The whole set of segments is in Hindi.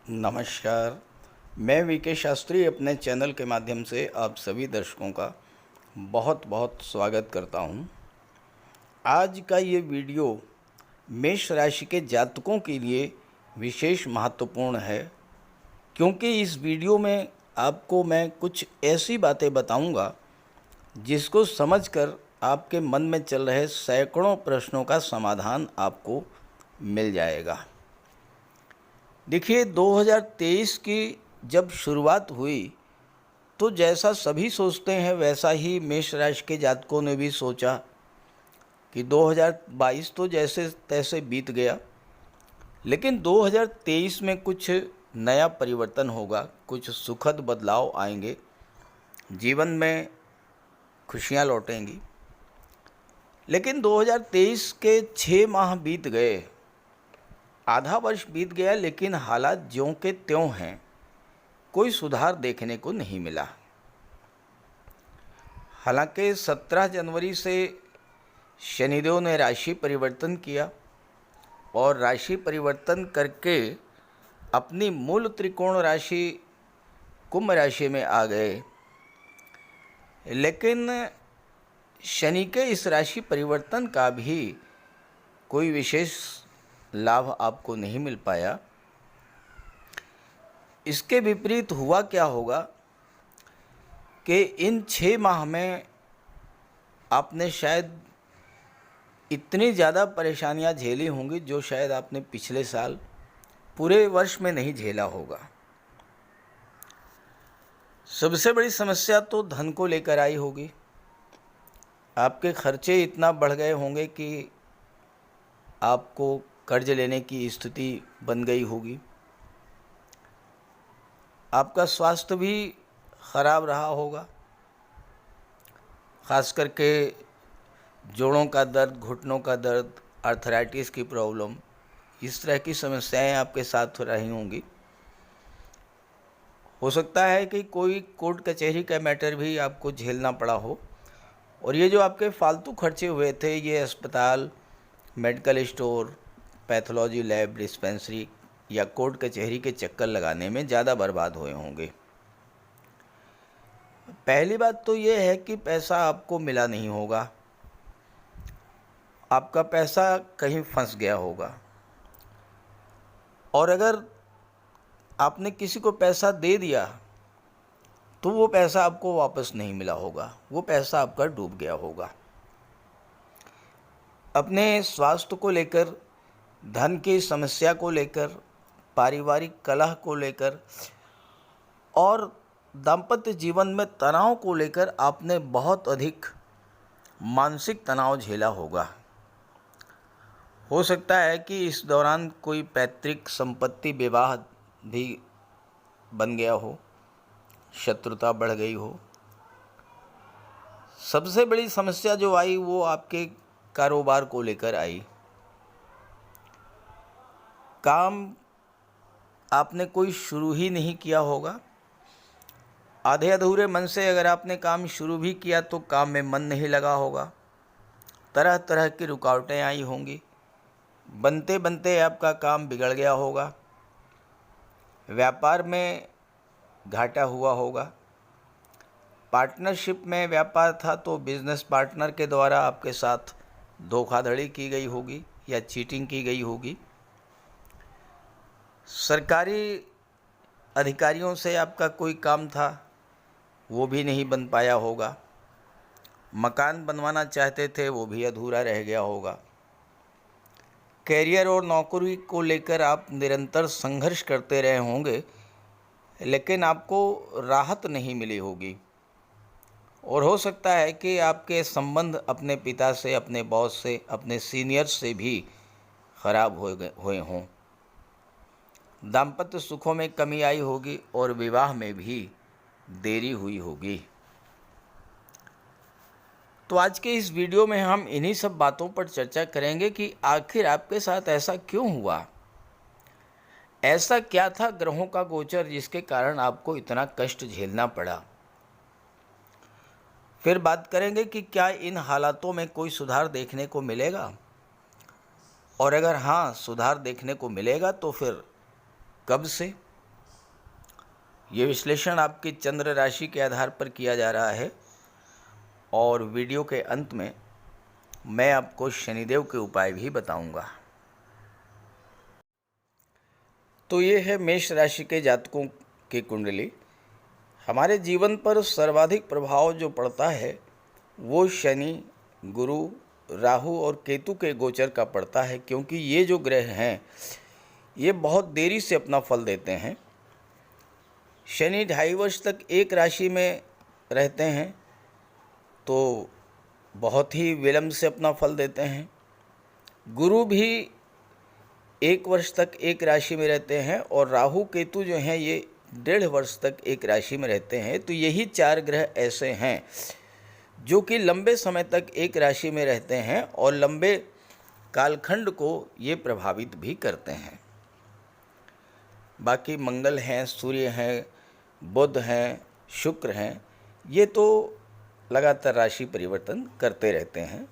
नमस्कार। मैं वीके शास्त्री अपने चैनल के माध्यम से आप सभी दर्शकों का बहुत बहुत स्वागत करता हूं। आज का ये वीडियो मेष राशि के जातकों के लिए विशेष महत्वपूर्ण है, क्योंकि इस वीडियो में आपको मैं कुछ ऐसी बातें बताऊंगा जिसको समझकर आपके मन में चल रहे सैकड़ों प्रश्नों का समाधान आपको मिल जाएगा। देखिए, 2023 की जब शुरुआत हुई तो जैसा सभी सोचते हैं वैसा ही मेष राशि के जातकों ने भी सोचा कि 2022 तो जैसे तैसे बीत गया, लेकिन 2023 में कुछ नया परिवर्तन होगा, कुछ सुखद बदलाव आएंगे, जीवन में खुशियां लौटेंगी। लेकिन 2023 के 6 माह बीत गए, आधा वर्ष बीत गया, लेकिन हालात ज्यों के त्यों हैं, कोई सुधार देखने को नहीं मिला। हालांकि 17 जनवरी से शनिदेव ने राशि परिवर्तन किया और राशि परिवर्तन करके अपनी मूल त्रिकोण राशि कुंभ राशि में आ गए, लेकिन शनि के इस राशि परिवर्तन का भी कोई विशेष लाभ आपको नहीं मिल पाया। इसके विपरीत हुआ क्या होगा कि इन 6 माह में आपने शायद इतनी ज़्यादा परेशानियां झेली होंगी जो शायद आपने पिछले साल पूरे वर्ष में नहीं झेला होगा। सबसे बड़ी समस्या तो धन को लेकर आई होगी। आपके खर्चे इतना बढ़ गए होंगे कि आपको कर्ज लेने की स्थिति बन गई होगी। आपका स्वास्थ्य भी ख़राब रहा होगा, ख़ास करके जोड़ों का दर्द, घुटनों का दर्द, आर्थराइटिस की प्रॉब्लम, इस तरह की समस्याएं आपके साथ रही होंगी। हो सकता है कि कोई कोर्ट कचहरी का मैटर भी आपको झेलना पड़ा हो, और ये जो आपके फालतू खर्चे हुए थे, ये अस्पताल, medical store, pathology lab, dispensary या कोर्ट कचहरी के चक्कर लगाने में ज़्यादा बर्बाद हुए होंगे। पहली बात तो ये है कि पैसा आपको मिला नहीं होगा, आपका पैसा कहीं फंस गया होगा, और अगर आपने किसी को पैसा दे दिया तो वो पैसा आपको वापस नहीं मिला होगा, वो पैसा आपका डूब गया होगा। अपने स्वास्थ्य को लेकर, धन की समस्या को लेकर, पारिवारिक कलह को लेकर और दाम्पत्य जीवन में तनाव को लेकर आपने बहुत अधिक मानसिक तनाव झेला होगा। हो सकता है कि इस दौरान कोई पैतृक संपत्ति विवाद भी बन गया हो, शत्रुता बढ़ गई हो। सबसे बड़ी समस्या जो आई वो आपके कारोबार को लेकर आई। काम आपने कोई शुरू ही नहीं किया होगा, आधे अधूरे मन से अगर आपने काम शुरू भी किया तो काम में मन नहीं लगा होगा, तरह तरह की रुकावटें आई होंगी, बनते बनते आपका काम बिगड़ गया होगा, व्यापार में घाटा हुआ होगा, पार्टनरशिप में व्यापार था तो बिजनेस पार्टनर के द्वारा आपके साथ धोखाधड़ी की गई होगी या चीटिंग की गई होगी, सरकारी अधिकारियों से आपका कोई काम था वो भी नहीं बन पाया होगा, मकान बनवाना चाहते थे वो भी अधूरा रह गया होगा, कैरियर और नौकरी को लेकर आप निरंतर संघर्ष करते रहे होंगे, लेकिन आपको राहत नहीं मिली होगी, और हो सकता है कि आपके संबंध अपने पिता से, अपने बॉस से, अपने सीनियर से भी खराब हुए हों। दाम्पत्य सुखों में कमी आई होगी और विवाह में भी देरी हुई होगी। तो आज के इस वीडियो में हम इन्हीं सब बातों पर चर्चा करेंगे कि आखिर आपके साथ ऐसा क्यों हुआ, ऐसा क्या था ग्रहों का गोचर जिसके कारण आपको इतना कष्ट झेलना पड़ा। फिर बात करेंगे कि क्या इन हालातों में कोई सुधार देखने को मिलेगा, और अगर हाँ सुधार देखने को मिलेगा तो फिर कब से। ये विश्लेषण आपकी चंद्र राशि के आधार पर किया जा रहा है और वीडियो के अंत में मैं आपको शनिदेव के उपाय भी बताऊंगा। तो ये है मेष राशि के जातकों की कुंडली। हमारे जीवन पर सर्वाधिक प्रभाव जो पड़ता है वो शनि, गुरु, राहु और केतु के गोचर का पड़ता है, क्योंकि ये जो ग्रह हैं ये बहुत देरी से अपना फल देते हैं। शनि 2.5 वर्ष तक एक राशि में रहते हैं तो बहुत ही विलंब से अपना फल देते हैं। गुरु भी 1 वर्ष तक एक राशि में रहते हैं और राहु केतु जो हैं ये 1.5 वर्ष तक एक राशि में रहते हैं। तो यही 4 ग्रह ऐसे हैं जो कि लंबे समय तक एक राशि में रहते हैं और लंबे कालखंड को ये प्रभावित भी करते हैं। बाकी मंगल हैं, सूर्य हैं, बुध हैं, शुक्र हैं, ये तो लगातार राशि परिवर्तन करते रहते हैं,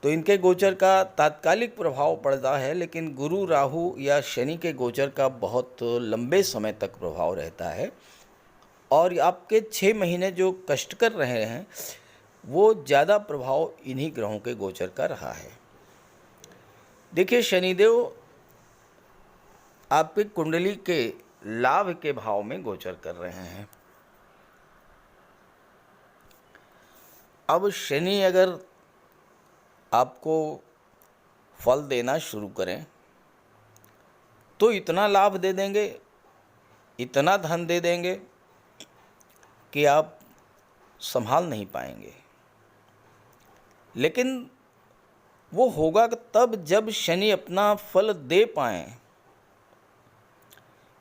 तो इनके गोचर का तात्कालिक प्रभाव पड़ता है, लेकिन गुरु, राहु या शनि के गोचर का बहुत लंबे समय तक प्रभाव रहता है। और आपके 6 महीने जो कष्ट कर रहे हैं वो ज़्यादा प्रभाव इन्हीं ग्रहों के गोचर का रहा है। देखिए, शनिदेव आपकी कुंडली के लाभ के भाव में गोचर कर रहे हैं। अब शनि अगर आपको फल देना शुरू करें तो इतना लाभ दे देंगे, इतना धन दे देंगे कि आप संभाल नहीं पाएंगे। लेकिन वो होगा तब जब शनि अपना फल दे पाएं।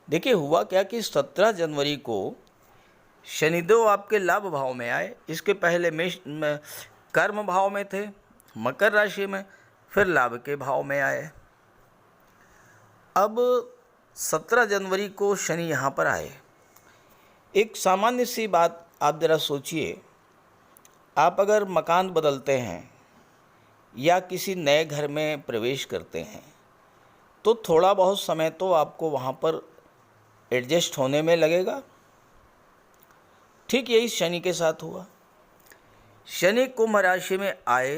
देखिए, हुआ क्या कि 17 जनवरी को शनिदेव आपके लाभ भाव में आए। इसके पहले कर्म भाव में थे, मकर राशि में, फिर लाभ के भाव में आए। अब 17 जनवरी को शनि यहाँ पर आए। एक सामान्य सी बात आप ज़रा सोचिए, आप अगर मकान बदलते हैं या किसी नए घर में प्रवेश करते हैं तो थोड़ा बहुत समय तो आपको वहाँ पर एडजस्ट होने में लगेगा। ठीक यही शनि के साथ हुआ। शनि कुंभ राशि में आए,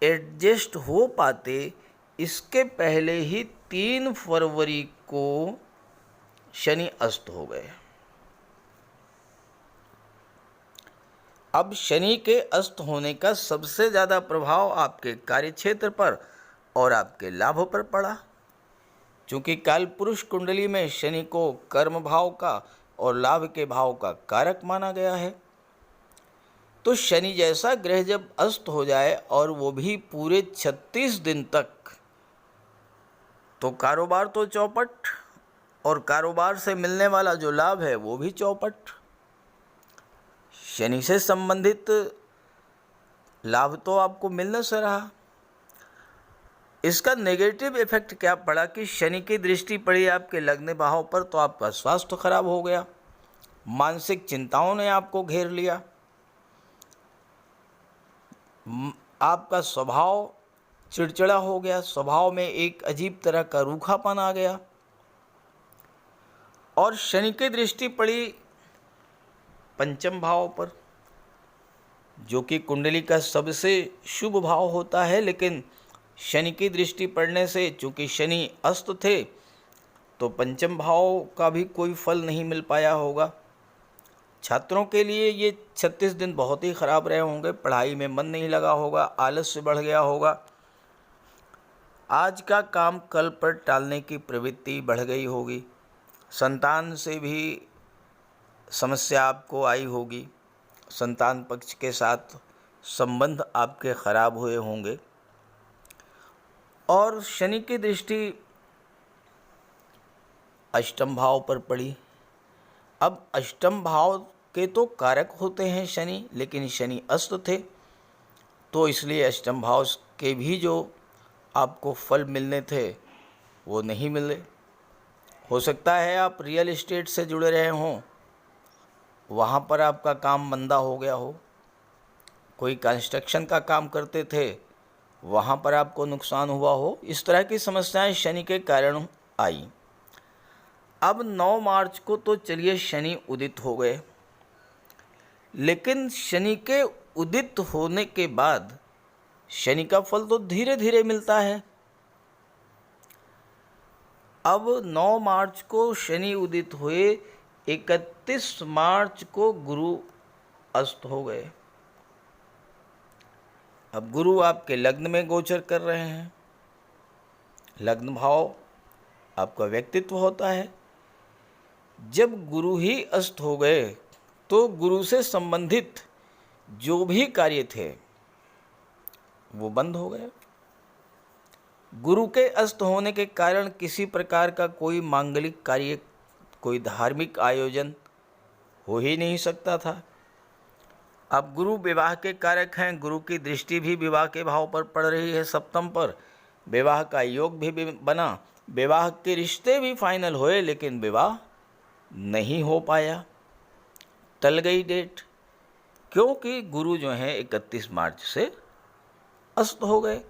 एडजस्ट हो पाते इसके पहले ही 3 फरवरी को शनि अस्त हो गए। अब शनि के अस्त होने का सबसे ज़्यादा प्रभाव आपके कार्यक्षेत्र पर और आपके लाभों पर पड़ा, क्योंकि कालपुरुष कुंडली में शनि को कर्म भाव का और लाभ के भाव का कारक माना गया है। तो शनि जैसा ग्रह जब अस्त हो जाए और वो भी पूरे 36 दिन तक, तो कारोबार तो चौपट और कारोबार से मिलने वाला जो लाभ है वो भी चौपट। शनि से संबंधित लाभ तो आपको मिलने से रहा। इसका नेगेटिव इफेक्ट क्या पड़ा कि शनि की दृष्टि पड़ी आपके लग्न भाव पर, तो आपका स्वास्थ्य खराब हो गया, मानसिक चिंताओं ने आपको घेर लिया, आपका स्वभाव चिड़चिड़ा हो गया, स्वभाव में एक अजीब तरह का रूखापन आ गया। और शनि की दृष्टि पड़ी पंचम भाव पर, जो कि कुंडली का सबसे शुभ भाव होता है, लेकिन शनि की दृष्टि पड़ने से, चूँकि शनि अस्त थे, तो पंचम भाव का भी कोई फल नहीं मिल पाया होगा। छात्रों के लिए ये 36 दिन बहुत ही ख़राब रहे होंगे। पढ़ाई में मन नहीं लगा होगा, आलस्य बढ़ गया होगा, आज का काम कल पर टालने की प्रवृत्ति बढ़ गई होगी, संतान से भी समस्या आपको आई होगी, संतान पक्ष के साथ संबंध आपके खराब हुए होंगे। और शनि की दृष्टि अष्टम भाव पर पड़ी। अब अष्टम भाव के तो कारक होते हैं शनि, लेकिन शनि अस्त थे, तो इसलिए अष्टम भाव के भी जो आपको फल मिलने थे वो नहीं मिले। हो सकता है आप रियल एस्टेट से जुड़े रहे हों, वहाँ पर आपका काम मंदा हो गया हो, कोई कंस्ट्रक्शन का काम करते थे, वहाँ पर आपको नुकसान हुआ हो। इस तरह की समस्याएं शनि के कारण आई। अब 9 मार्च को तो चलिए शनि उदित हो गए, लेकिन शनि के उदित होने के बाद शनि का फल तो धीरे धीरे मिलता है। अब 9 मार्च को शनि उदित हुए, 31 मार्च को गुरु अस्त हो गए। अब गुरु आपके लग्न में गोचर कर रहे हैं। लग्न भाव आपका व्यक्तित्व होता है। जब गुरु ही अस्त हो गए तो गुरु से संबंधित जो भी कार्य थे वो बंद हो गए। गुरु के अस्त होने के कारण किसी प्रकार का कोई मांगलिक कार्य, कोई धार्मिक आयोजन हो ही नहीं सकता था। अब गुरु विवाह के कारक हैं, गुरु की दृष्टि भी विवाह के भाव पर पड़ रही है, सप्तम पर। विवाह का योग भी बना, विवाह के रिश्ते भी फाइनल हुए, लेकिन विवाह नहीं हो पाया, टल गई डेट, क्योंकि गुरु जो हैं 31 मार्च से अस्त हो गए।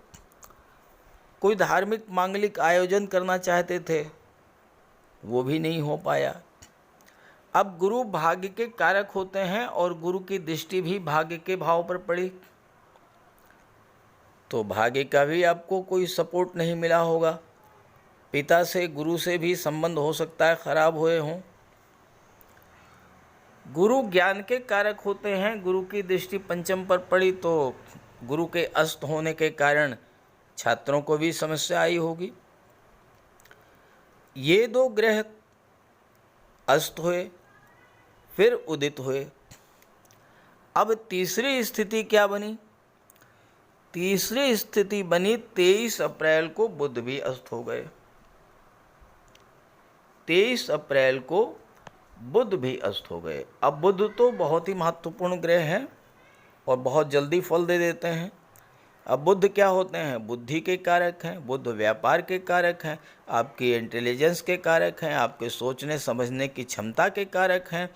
कोई धार्मिक मांगलिक आयोजन करना चाहते थे, वो भी नहीं हो पाया। अब गुरु भाग्य के कारक होते हैं और गुरु की दृष्टि भी भाग्य के भाव पर पड़ी, तो भाग्य का भी आपको कोई सपोर्ट नहीं मिला होगा। पिता से, गुरु से भी संबंध हो सकता है खराब हुए हों। गुरु ज्ञान के कारक होते हैं, गुरु की दृष्टि पंचम पर पड़ी तो गुरु के अस्त होने के कारण छात्रों को भी समस्या आई होगी। ये 2 ग्रह अस्त हुए, फिर उदित हुए। अब तीसरी स्थिति क्या बनी? तीसरी स्थिति बनी 23 अप्रैल को बुध भी अस्त हो गए। 23 अप्रैल को बुध भी अस्त हो गए। अब बुध तो बहुत ही महत्वपूर्ण ग्रह हैं और बहुत जल्दी फल दे देते हैं। अब बुध क्या होते हैं? बुद्धि के कारक हैं, बुध व्यापार के कारक हैं, आपकी इंटेलिजेंस के कारक हैं, आपके सोचने समझने की क्षमता के कारक हैं।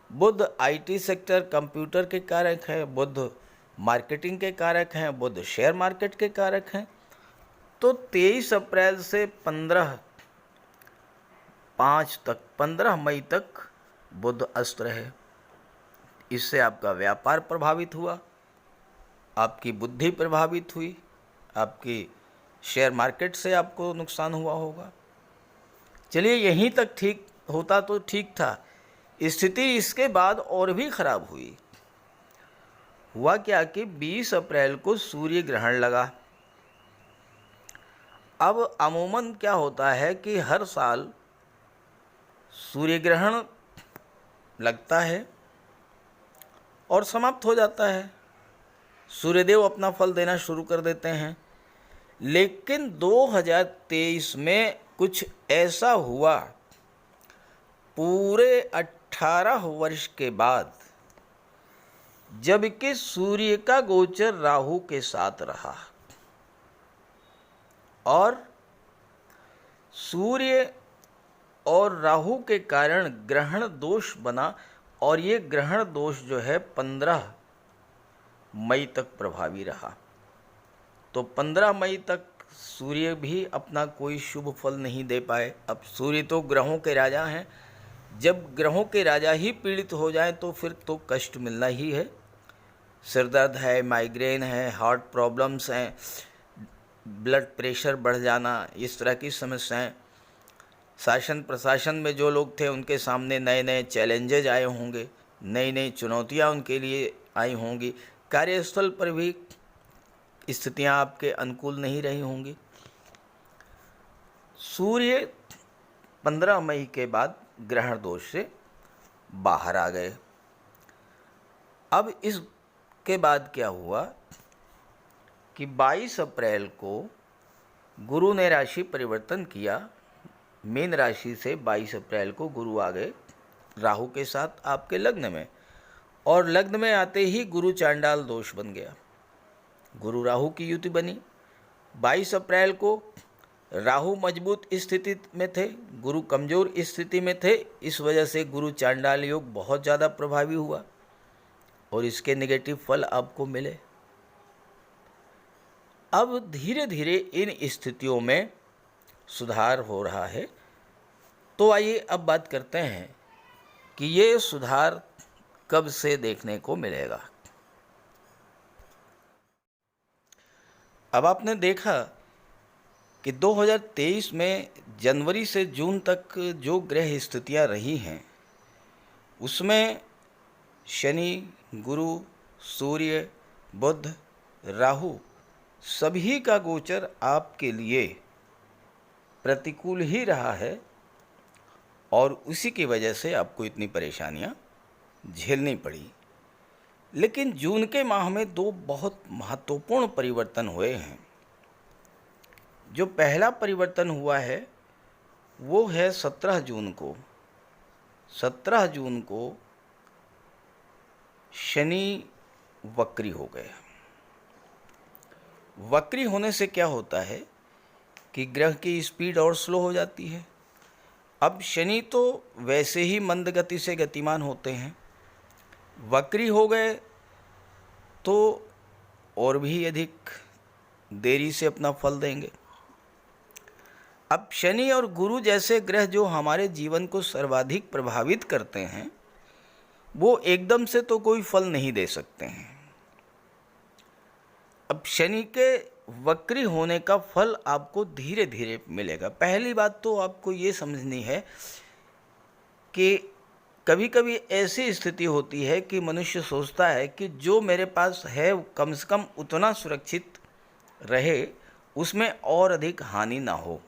बुध आईटी सेक्टर, कंप्यूटर के कारक हैं, बुध मार्केटिंग के कारक हैं, बुध शेयर मार्केट के कारक हैं। तो 23 अप्रैल से 15 मई तक बुध अस्त रहे। इससे आपका व्यापार प्रभावित हुआ, आपकी बुद्धि प्रभावित हुई, आपकी शेयर मार्केट से आपको नुकसान हुआ होगा। चलिए, यहीं तक ठीक होता तो ठीक था। स्थिति इसके बाद और भी खराब हुई। हुआ क्या कि 20 अप्रैल को सूर्य ग्रहण लगा। अब अमूमन क्या होता है कि हर साल सूर्य ग्रहण लगता है और समाप्त हो जाता है, सूर्यदेव अपना फल देना शुरू कर देते हैं। लेकिन 2023 में कुछ ऐसा हुआ, पूरे 18 वर्ष के बाद, जबकि सूर्य का गोचर राहु के साथ रहा और सूर्य और राहु के कारण ग्रहण दोष बना, और ये ग्रहण दोष जो है 15 मई तक प्रभावी रहा। तो 15 मई तक सूर्य भी अपना कोई शुभ फल नहीं दे पाए। अब सूर्य तो ग्रहों के राजा हैं, जब ग्रहों के राजा ही पीड़ित हो जाएं तो फिर तो कष्ट मिलना ही है। सिर दर्द है, माइग्रेन है, हार्ट प्रॉब्लम्स हैं, ब्लड प्रेशर बढ़ जाना, इस तरह की समस्याएं। शासन प्रशासन में जो लोग थे उनके सामने नए नए चैलेंजेज आए होंगे, नई नई चुनौतियां उनके लिए आई होंगी। कार्यस्थल पर भी स्थितियां आपके अनुकूल नहीं रही होंगी। सूर्य 15 मई के बाद ग्रहण दोष से बाहर आ गए। अब इसके बाद क्या हुआ कि 22 अप्रैल को गुरु ने राशि परिवर्तन किया। मीन राशि से 22 अप्रैल को गुरु आ गए राहु के साथ आपके लग्न में, और लग्न में आते ही गुरु चांडाल दोष बन गया। गुरु राहु की युति बनी। 22 अप्रैल को राहु मजबूत स्थिति में थे, गुरु कमजोर स्थिति में थे। इस वजह से गुरु चांडाल योग बहुत ज़्यादा प्रभावी हुआ और इसके नेगेटिव फल आपको मिले। अब धीरे धीरे इन स्थितियों में सुधार हो रहा है। तो आइए अब बात करते हैं कि ये सुधार कब से देखने को मिलेगा। अब आपने देखा कि 2023 में जनवरी से जून तक जो ग्रह स्थितियां रही हैं उसमें शनि, गुरु, सूर्य, बुध, राहु सभी का गोचर आपके लिए प्रतिकूल ही रहा है और उसी की वजह से आपको इतनी परेशानियां झेलनी पड़ी। लेकिन जून के माह में दो बहुत महत्वपूर्ण परिवर्तन हुए हैं। जो पहला परिवर्तन हुआ है वो है 17 जून को। 17 जून को शनि वक्री हो गए। वक्री होने से क्या होता है कि ग्रह की स्पीड और स्लो हो जाती है। अब शनि तो वैसे ही मंद गति से गतिमान होते हैं, वक्री हो गए तो और भी अधिक देरी से अपना फल देंगे। अब शनि और गुरु जैसे ग्रह जो हमारे जीवन को सर्वाधिक प्रभावित करते हैं वो एकदम से तो कोई फल नहीं दे सकते हैं। अब शनि के वक्री होने का फल आपको धीरे धीरे मिलेगा। पहली बात तो आपको ये समझनी है कि कभी कभी ऐसी स्थिति होती है कि मनुष्य सोचता है कि जो मेरे पास है कम से कम उतना सुरक्षित रहे, उसमें और अधिक हानि ना हो।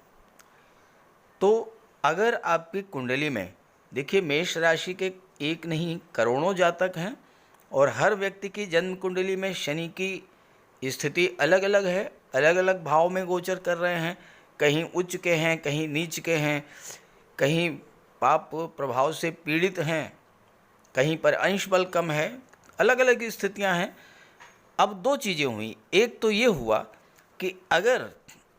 तो अगर आपकी कुंडली में देखिए, मेष राशि के एक नहीं करोड़ों जातक हैं और हर व्यक्ति की जन्म कुंडली में शनि की स्थिति अलग अलग है, अलग अलग भाव में गोचर कर रहे हैं। कहीं उच्च के हैं, कहीं नीच के हैं, कहीं पाप प्रभाव से पीड़ित हैं, कहीं पर अंश बल कम है, अलग अलग स्थितियां हैं। अब दो चीज़ें हुई। एक तो ये हुआ कि अगर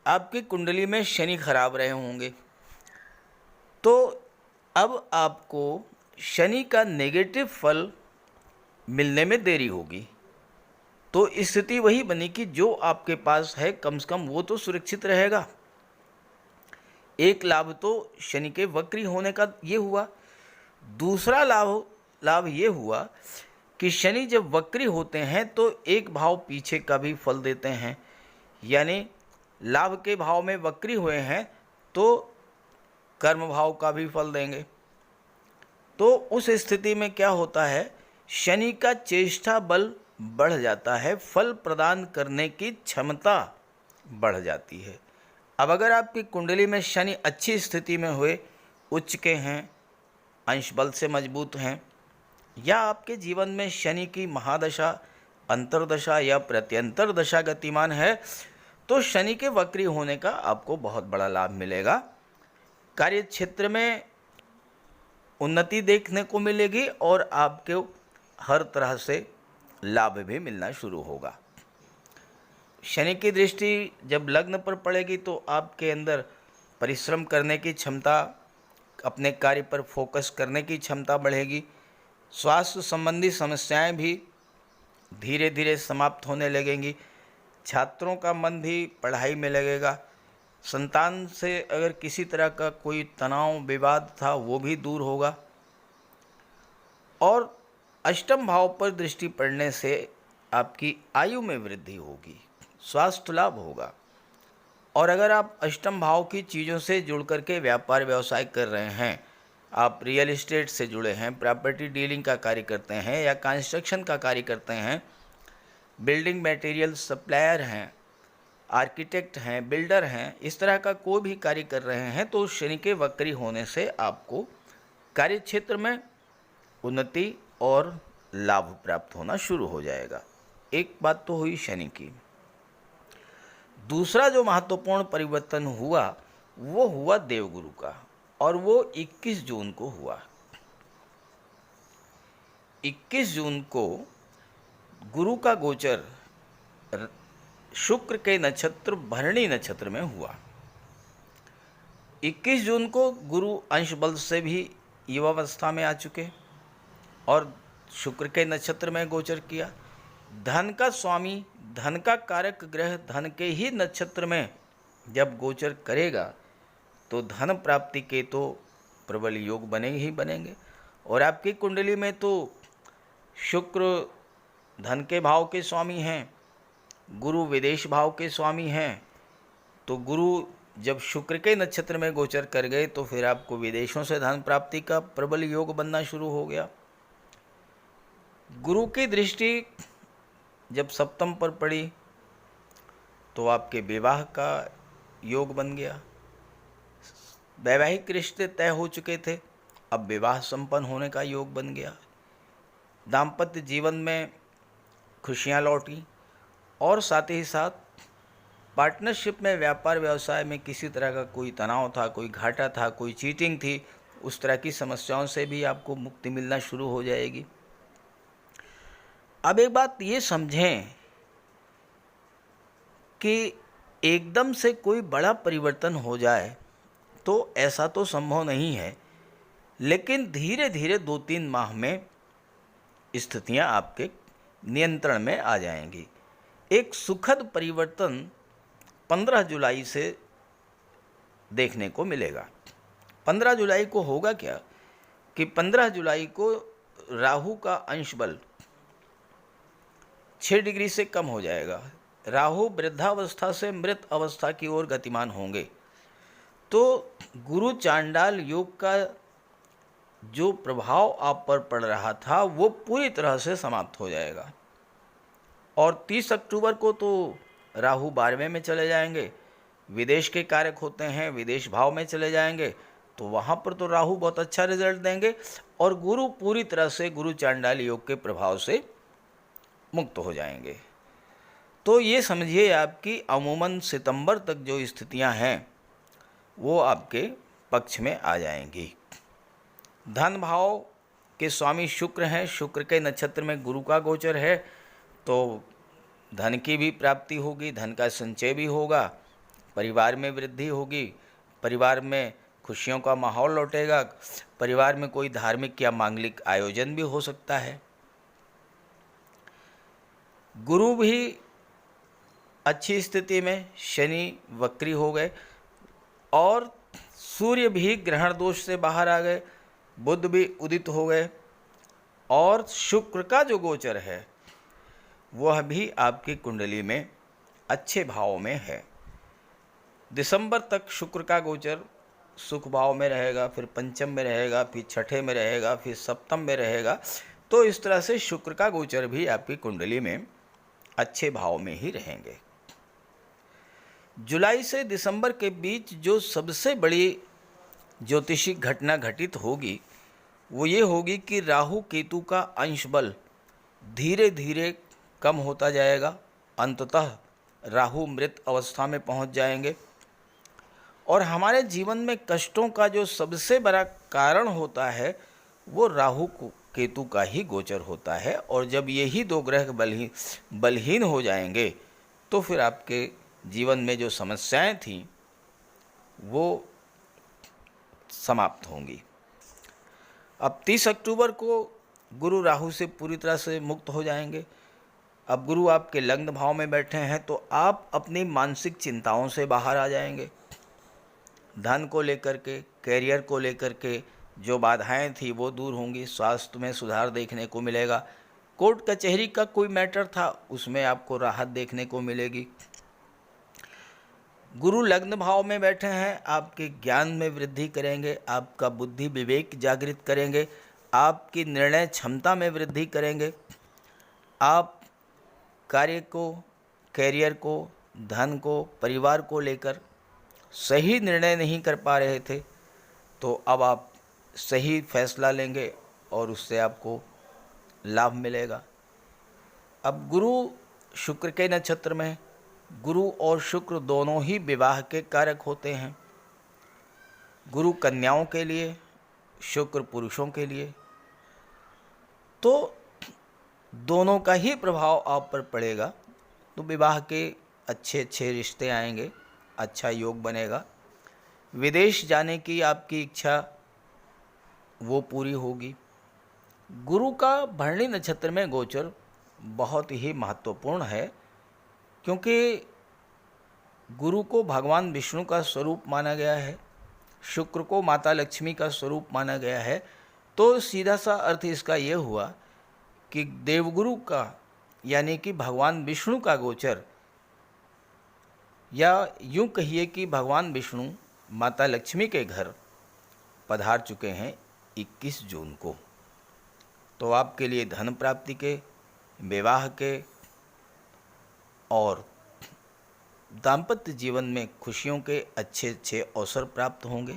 आपकी कुंडली में शनि खराब रहे होंगे तो अब आपको शनि का नेगेटिव फल मिलने में देरी होगी। तो स्थिति वही बनी कि जो आपके पास है कम से कम वो तो सुरक्षित रहेगा। एक लाभ तो शनि के वक्री होने का ये हुआ। दूसरा लाभ ये हुआ कि शनि जब वक्री होते हैं तो एक भाव पीछे का भी फल देते हैं। यानी लाभ के भाव में वक्री हुए हैं तो कर्म भाव का भी फल देंगे। तो उस स्थिति में क्या होता है, शनि का चेष्टा बल बढ़ जाता है, फल प्रदान करने की क्षमता बढ़ जाती है। अब अगर आपकी कुंडली में शनि अच्छी स्थिति में हुए, उच्च के हैं, अंश बल से मजबूत हैं, या आपके जीवन में शनि की महादशा, अंतर्दशा या प्रत्यंतर दशा गतिमान है, तो शनि के वक्री होने का आपको बहुत बड़ा लाभ मिलेगा। कार्य क्षेत्र में उन्नति देखने को मिलेगी और आपके हर तरह से लाभ भी मिलना शुरू होगा। शनि की दृष्टि जब लग्न पर पड़ेगी तो आपके अंदर परिश्रम करने की क्षमता, अपने कार्य पर फोकस करने की क्षमता बढ़ेगी। स्वास्थ्य संबंधी समस्याएं भी धीरे धीरे समाप्त होने लगेंगी। छात्रों का मन भी पढ़ाई में लगेगा। संतान से अगर किसी तरह का कोई तनाव विवाद था वो भी दूर होगा। और अष्टम भाव पर दृष्टि पड़ने से आपकी आयु में वृद्धि होगी, स्वास्थ्य लाभ होगा। और अगर आप अष्टम भाव की चीज़ों से जुड़ करके व्यापार व्यवसाय कर रहे हैं, आप रियल एस्टेट से जुड़े हैं, प्रॉपर्टी डीलिंग का कार्य करते हैं या कंस्ट्रक्शन का कार्य करते हैं, बिल्डिंग मटेरियल सप्लायर हैं, आर्किटेक्ट हैं, बिल्डर हैं, इस तरह का कोई भी कार्य कर रहे हैं, तो शनि के वक्री होने से आपको कार्य क्षेत्र में उन्नति और लाभ प्राप्त होना शुरू हो जाएगा। एक बात तो हुई शनि की। दूसरा जो महत्वपूर्ण परिवर्तन हुआ वो हुआ देवगुरु का, और वो 21 जून को हुआ। 21 जून को गुरु का गोचर शुक्र के नक्षत्र भरणी नक्षत्र में हुआ। 21 जून को गुरु अंश बल से भी युवावस्था में आ चुके और शुक्र के नक्षत्र में गोचर किया। धन का स्वामी, धन का कारक ग्रह धन के ही नक्षत्र में जब गोचर करेगा तो धन प्राप्ति के तो प्रबल योग बने ही बनेंगे। और आपकी कुंडली में तो शुक्र धन के भाव के स्वामी हैं, गुरु विदेश भाव के स्वामी हैं। तो गुरु जब शुक्र के नक्षत्र में गोचर कर गए तो फिर आपको विदेशों से धन प्राप्ति का प्रबल योग बनना शुरू हो गया। गुरु की दृष्टि जब सप्तम पर पड़ी तो आपके विवाह का योग बन गया। वैवाहिक रिश्ते तय हो चुके थे, अब विवाह संपन्न होने का योग बन गया। दाम्पत्य जीवन में खुशियां लौटी और साथ ही साथ पार्टनरशिप में, व्यापार व्यवसाय में किसी तरह का कोई तनाव था, कोई घाटा था, कोई चीटिंग थी, उस तरह की समस्याओं से भी आपको मुक्ति मिलना शुरू हो जाएगी। अब एक बात ये समझें कि एकदम से कोई बड़ा परिवर्तन हो जाए तो ऐसा तो संभव नहीं है, लेकिन धीरे धीरे 2-3 माह में स्थितियां आपके नियंत्रण में आ जाएंगी। एक सुखद परिवर्तन 15 जुलाई से देखने को मिलेगा। 15 जुलाई को होगा क्या कि 15 जुलाई को राहु का अंश बल 6 डिग्री से कम हो जाएगा। राहु वृद्धावस्था से मृत अवस्था की ओर गतिमान होंगे। तो गुरु चांडाल योग का जो प्रभाव आप पर पड़ रहा था वो पूरी तरह से समाप्त हो जाएगा। और 30 अक्टूबर को तो राहु 12वें में चले जाएंगे। विदेश के कारक होते हैं, विदेश भाव में चले जाएंगे, तो वहाँ पर तो राहु बहुत अच्छा रिजल्ट देंगे और गुरु पूरी तरह से गुरु चांडाल योग के प्रभाव से मुक्त हो जाएंगे। तो ये समझिए आपकी अमूमन सितंबर तक जो स्थितियां हैं वो आपके पक्ष में आ जाएंगी। धन भाव के स्वामी शुक्र हैं, शुक्र के नक्षत्र में गुरु का गोचर है, तो धन की भी प्राप्ति होगी, धन का संचय भी होगा, परिवार में वृद्धि होगी, परिवार में खुशियों का माहौल लौटेगा, परिवार में कोई धार्मिक या मांगलिक आयोजन भी हो सकता है। गुरु भी अच्छी स्थिति में, शनि वक्री हो गए और सूर्य भी ग्रहण दोष से बाहर आ गए, बुध भी उदित हो गए और शुक्र का जो गोचर है वह भी आपकी कुंडली में अच्छे भाव में है। दिसंबर तक शुक्र का गोचर सुख भाव में रहेगा, फिर पंचम में रहेगा, फिर छठे में रहेगा, फिर सप्तम में रहेगा। तो इस तरह से शुक्र का गोचर भी आपकी कुंडली में अच्छे भाव में ही रहेंगे। जुलाई से दिसंबर के बीच जो सबसे बड़ी ज्योतिषिक घटना घटित होगी वो ये होगी कि राहु केतु का अंश बल धीरे धीरे कम होता जाएगा, अंततः राहु मृत अवस्था में पहुंच जाएंगे और हमारे जीवन में कष्टों का जो सबसे बड़ा कारण होता है वो राहु केतु का ही गोचर होता है। और जब यही दो ग्रह बलहीन हो जाएंगे तो फिर आपके जीवन में जो समस्याएं थीं वो समाप्त होंगी। अब 30 अक्टूबर को गुरु राहु से पूरी तरह से मुक्त हो जाएंगे। अब गुरु आपके लग्न भाव में बैठे हैं तो आप अपनी मानसिक चिंताओं से बाहर आ जाएंगे। धन को लेकर के, कैरियर को लेकर के जो बाधाएं थी वो दूर होंगी, स्वास्थ्य में सुधार देखने को मिलेगा। कोर्ट कचहरी का कोई मैटर था उसमें आपको राहत देखने को मिलेगी। गुरु लग्न भाव में बैठे हैं, आपके ज्ञान में वृद्धि करेंगे, आपका बुद्धि विवेक जागृत करेंगे, आपकी निर्णय क्षमता में वृद्धि करेंगे। आप कार्य को, कैरियर को, धन को, परिवार को लेकर सही निर्णय नहीं कर पा रहे थे तो अब आप सही फैसला लेंगे और उससे आपको लाभ मिलेगा। अब गुरु शुक्र के नक्षत्र में, गुरु और शुक्र दोनों ही विवाह के कारक होते हैं। गुरु कन्याओं के लिए, शुक्र पुरुषों के लिए, तो दोनों का ही प्रभाव आप पर पड़ेगा। तो विवाह के अच्छे अच्छे रिश्ते आएंगे, अच्छा योग बनेगा। विदेश जाने की आपकी इच्छा वो पूरी होगी। गुरु का भरणी नक्षत्र में गोचर बहुत ही महत्वपूर्ण है क्योंकि गुरु को भगवान विष्णु का स्वरूप माना गया है। शुक्र को माता लक्ष्मी का स्वरूप माना गया है, तो सीधा सा अर्थ इसका ये हुआ कि देवगुरु का यानी कि भगवान विष्णु का गोचर, या यूं कहिए कि भगवान विष्णु माता लक्ष्मी के घर पधार चुके हैं 21 जून को। तो आपके लिए धन प्राप्ति के, विवाह के और दाम्पत्य जीवन में खुशियों के अच्छे अच्छे अवसर प्राप्त होंगे।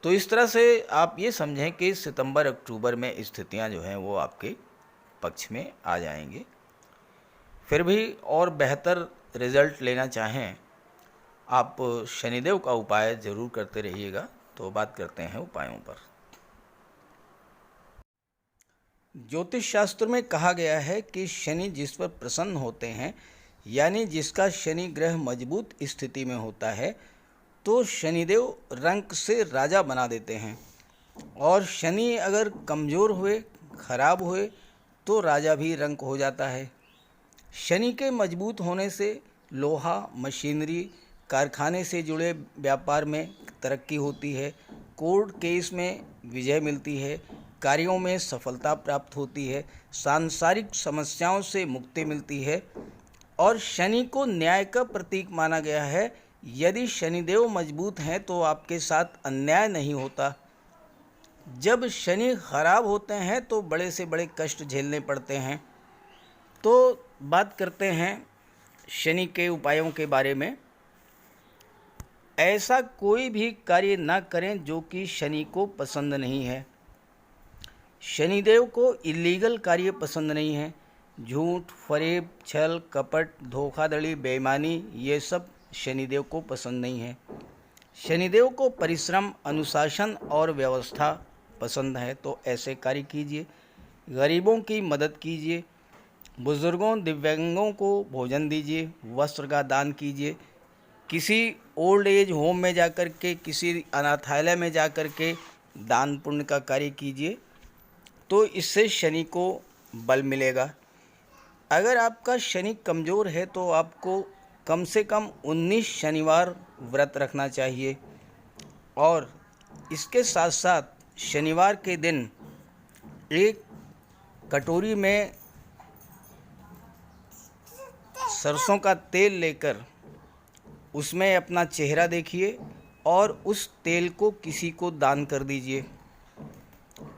तो इस तरह से आप ये समझें कि सितंबर अक्टूबर में स्थितियां जो हैं वो आपके पक्ष में आ जाएंगे। फिर भी और बेहतर रिजल्ट लेना चाहें, आप शनिदेव का उपाय ज़रूर करते रहिएगा। तो बात करते हैं उपायों पर। ज्योतिष शास्त्र में कहा गया है कि शनि जिस पर प्रसन्न होते हैं, यानी जिसका शनि ग्रह मजबूत स्थिति में होता है, तो शनिदेव रंक से राजा बना देते हैं। और शनि अगर कमज़ोर हुए, खराब हुए, तो राजा भी रंक हो जाता है। शनि के मजबूत होने से लोहा, मशीनरी, कारखाने से जुड़े व्यापार में तरक्की होती है, कोर्ट केस में विजय मिलती है, कार्यों में सफलता प्राप्त होती है, सांसारिक समस्याओं से मुक्ति मिलती है। और शनि को न्याय का प्रतीक माना गया है। यदि शनिदेव मजबूत हैं तो आपके साथ अन्याय नहीं होता। जब शनि खराब होते हैं तो बड़े से बड़े कष्ट झेलने पड़ते हैं। तो बात करते हैं शनि के उपायों के बारे में। ऐसा कोई भी कार्य ना करें जो कि शनि को पसंद नहीं है। शनिदेव को इलीगल कार्य पसंद नहीं है। झूठ, फरेब, छल, कपट, धोखाधड़ी, बेईमानी, ये सब शनिदेव को पसंद नहीं है। शनिदेव को परिश्रम, अनुशासन और व्यवस्था पसंद है। तो ऐसे कार्य कीजिए। गरीबों की मदद कीजिए, बुज़ुर्गों, दिव्यांगों को भोजन दीजिए, वस्त्र का दान कीजिए, किसी ओल्ड एज होम में जाकर के, किसी अनाथालय में जाकर के दान पुण्य का कार्य कीजिए। तो इससे शनि को बल मिलेगा। अगर आपका शनि कमज़ोर है तो आपको कम से कम 19 शनिवार व्रत रखना चाहिए। और इसके साथ साथ शनिवार के दिन एक कटोरी में सरसों का तेल लेकर उसमें अपना चेहरा देखिए और उस तेल को किसी को दान कर दीजिए।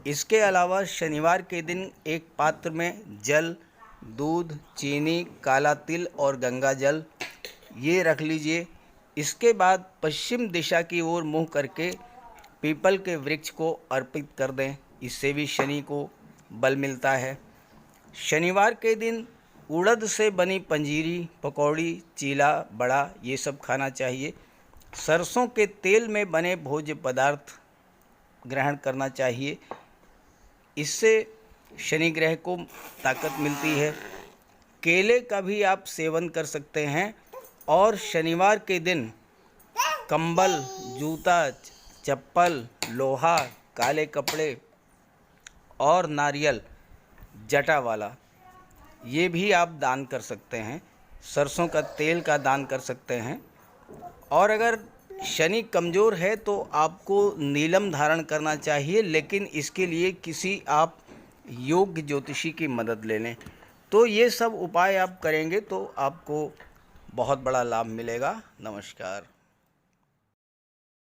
इसके अलावा शनिवार के दिन एक पात्र में जल, दूध, चीनी, काला तिल और गंगा जल ये रख लीजिए। इसके बाद पश्चिम दिशा की ओर मुँह करके पीपल के वृक्ष को अर्पित कर दें। इससे भी शनि को बल मिलता है। शनिवार के दिन उड़द से बनी पंजीरी, पकौड़ी, चीला, बड़ा ये सब खाना चाहिए। सरसों के तेल में बने भोज्य पदार्थ ग्रहण करना चाहिए। इससे शनि ग्रह को ताकत मिलती है। केले का भी आप सेवन कर सकते हैं। और शनिवार के दिन कंबल, जूता, चप्पल, लोहा, काले कपड़े और नारियल जटा वाला ये भी आप दान कर सकते हैं। सरसों का तेल का दान कर सकते हैं। और अगर शनि कमज़ोर है तो आपको नीलम धारण करना चाहिए, लेकिन इसके लिए किसी आप योग्य ज्योतिषी की मदद ले लें। तो ये सब उपाय आप करेंगे तो आपको बहुत बड़ा लाभ मिलेगा। नमस्कार।